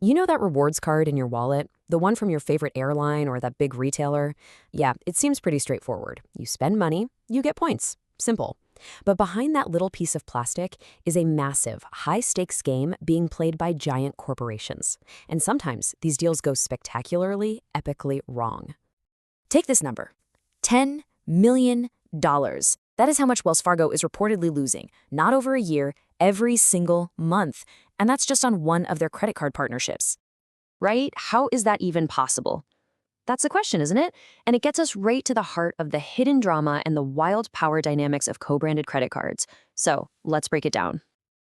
You know that rewards card in your wallet? The one from your favorite airline or that big retailer? Yeah, it seems pretty straightforward. You spend money, you get points. Simple. But behind that little piece of plastic is a massive, high-stakes game being played by giant corporations. And sometimes these deals go spectacularly, epically wrong. Take this number, $10 million. That is how much Wells Fargo is reportedly losing, not over a year, every single month. And that's just on one of their credit card partnerships. Right? How is that even possible? That's the question, isn't it? And it gets us right to the heart of the hidden drama and the wild power dynamics of co-branded credit cards. So let's break it down.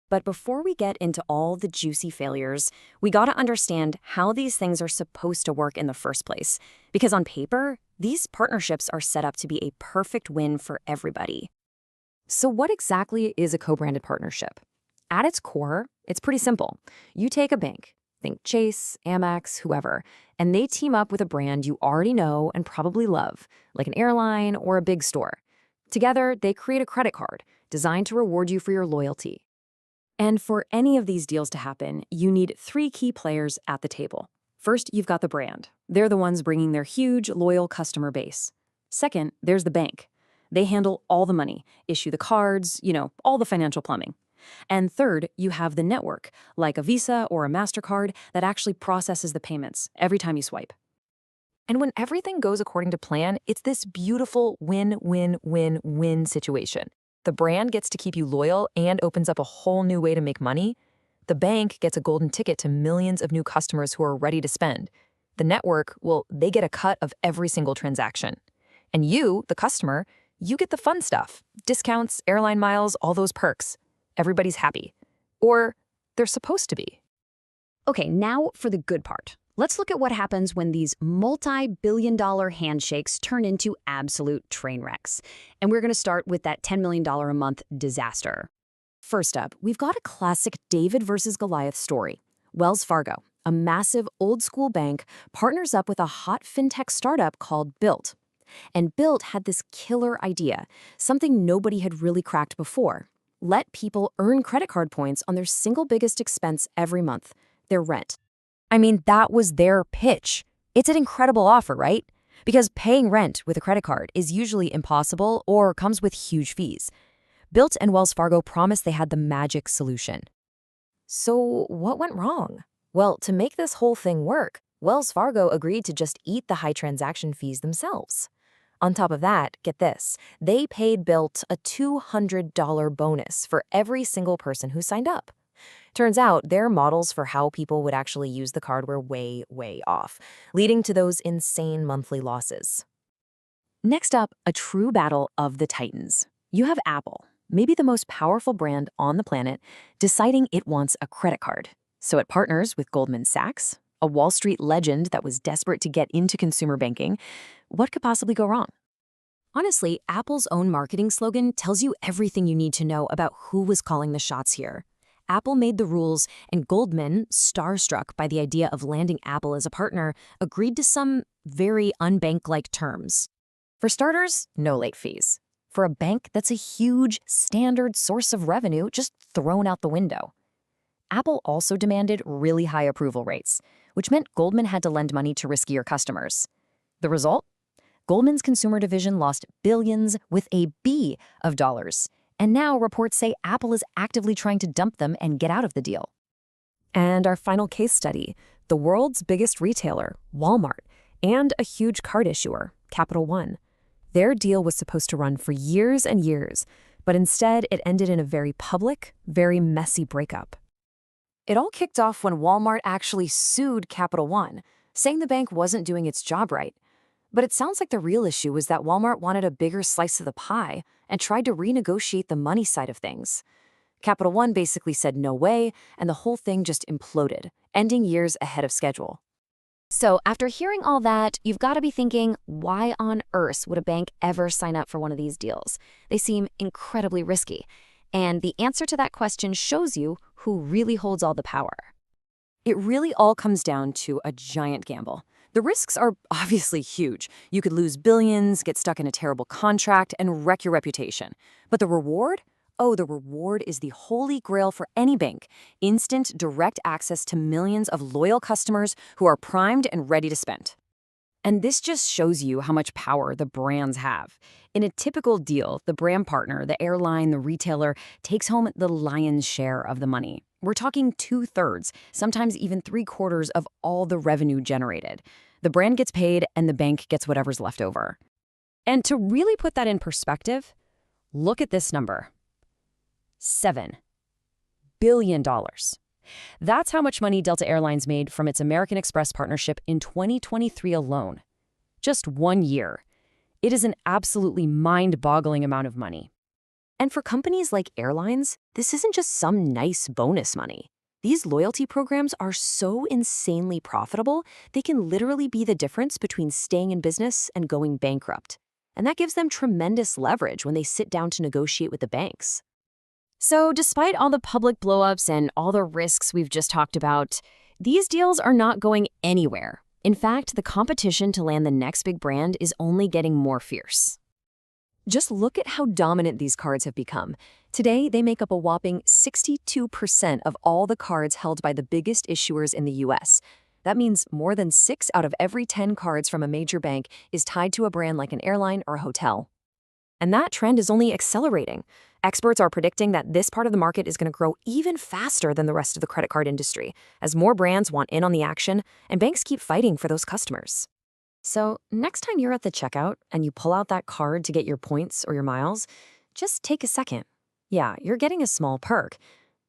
But before we get into all the juicy failures, we gotta understand how these things are supposed to work in the first place. Because on paper, these partnerships are set up to be a perfect win for everybody. So what exactly is a co-branded partnership? At its core, it's pretty simple. You take a bank, think Chase, Amex, whoever, and they team up with a brand you already know and probably love, like an airline or a big store. Together, they create a credit card designed to reward you for your loyalty. And for any of these deals to happen, you need three key players at the table. First, you've got the brand. They're the ones bringing their huge, loyal customer base. Second, there's the bank. They handle all the money, issue the cards, all the financial plumbing. And third, you have the network, like a Visa or a MasterCard, that actually processes the payments every time you swipe. And when everything goes according to plan, it's this beautiful win-win-win-win situation. The brand gets to keep you loyal and opens up a whole new way to make money. The bank gets a golden ticket to millions of new customers who are ready to spend. The network, well, they get a cut of every single transaction. And you, the customer, you get the fun stuff. Discounts, airline miles, all those perks. Everybody's happy. Or they're supposed to be. Okay, now for the good part. Let's look at what happens when these multi-billion-dollar handshakes turn into absolute train wrecks. And we're going to start with that $10 million a month disaster. First up, we've got a classic David versus Goliath story. Wells Fargo, a massive old-school bank, partners up with a hot fintech startup called Built. And Built had this killer idea, something nobody had really cracked before. Let people earn credit card points on their single biggest expense every month, their rent. I mean, that was their pitch. It's an incredible offer, right? Because paying rent with a credit card is usually impossible or comes with huge fees. Built and Wells Fargo promised they had the magic solution. So what went wrong? Well, to make this whole thing work, Wells Fargo agreed to just eat the high transaction fees themselves. On top of that, get this, they paid Built a $200 bonus for every single person who signed up. Turns out their models for how people would actually use the card were way, way off, leading to those insane monthly losses. Next up, a true battle of the titans. You have Apple, maybe the most powerful brand on the planet, deciding it wants a credit card. So it partners with Goldman Sachs, a Wall Street legend that was desperate to get into consumer banking. What could possibly go wrong? Honestly, Apple's own marketing slogan tells you everything you need to know about who was calling the shots here. Apple made the rules, and Goldman, starstruck by the idea of landing Apple as a partner, agreed to some very unbank-like terms. For starters, no late fees. For a bank, that's a huge, standard source of revenue just thrown out the window. Apple also demanded really high approval rates, which meant Goldman had to lend money to riskier customers. The result? Goldman's consumer division lost billions with a B of dollars. And now reports say Apple is actively trying to dump them and get out of the deal. And our final case study, the world's biggest retailer, Walmart, and a huge card issuer, Capital One. Their deal was supposed to run for years and years, but instead it ended in a very public, very messy breakup. It all kicked off when Walmart actually sued Capital One, saying the bank wasn't doing its job right. But it sounds like the real issue was that Walmart wanted a bigger slice of the pie and tried to renegotiate the money side of things. Capital One basically said no way, and the whole thing just imploded, ending years ahead of schedule. So after hearing all that, you've got to be thinking, why on earth would a bank ever sign up for one of these deals? They seem incredibly risky. And the answer to that question shows you who really holds all the power. It really all comes down to a giant gamble. The risks are obviously huge. You could lose billions, get stuck in a terrible contract, and wreck your reputation. But the reward? Oh, the reward is the holy grail for any bank. Instant, direct access to millions of loyal customers who are primed and ready to spend. And this just shows you how much power the brands have. In a typical deal, the brand partner, the airline, the retailer, takes home the lion's share of the money. We're talking 2/3, sometimes even 3/4 of all the revenue generated. The brand gets paid and the bank gets whatever's left over. And to really put that in perspective, look at this number. $7 billion. That's how much money Delta Airlines made from its American Express partnership in 2023 alone. Just 1 year. It is an absolutely mind-boggling amount of money. And for companies like airlines, this isn't just some nice bonus money. These loyalty programs are so insanely profitable, they can literally be the difference between staying in business and going bankrupt. And that gives them tremendous leverage when they sit down to negotiate with the banks. So despite all the public blowups and all the risks we've just talked about, these deals are not going anywhere. In fact, the competition to land the next big brand is only getting more fierce. Just look at how dominant these cards have become. Today, they make up a whopping 62% of all the cards held by the biggest issuers in the US. That means more than 6 out of every 10 cards from a major bank is tied to a brand like an airline or a hotel. And that trend is only accelerating. Experts are predicting that this part of the market is going to grow even faster than the rest of the credit card industry, as more brands want in on the action and banks keep fighting for those customers. So next time you're at the checkout and you pull out that card to get your points or your miles, just take a second. Yeah, you're getting a small perk.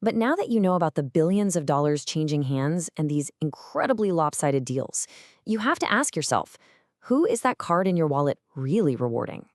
But now that you know about the billions of dollars changing hands and these incredibly lopsided deals, you have to ask yourself, who is that card in your wallet really rewarding?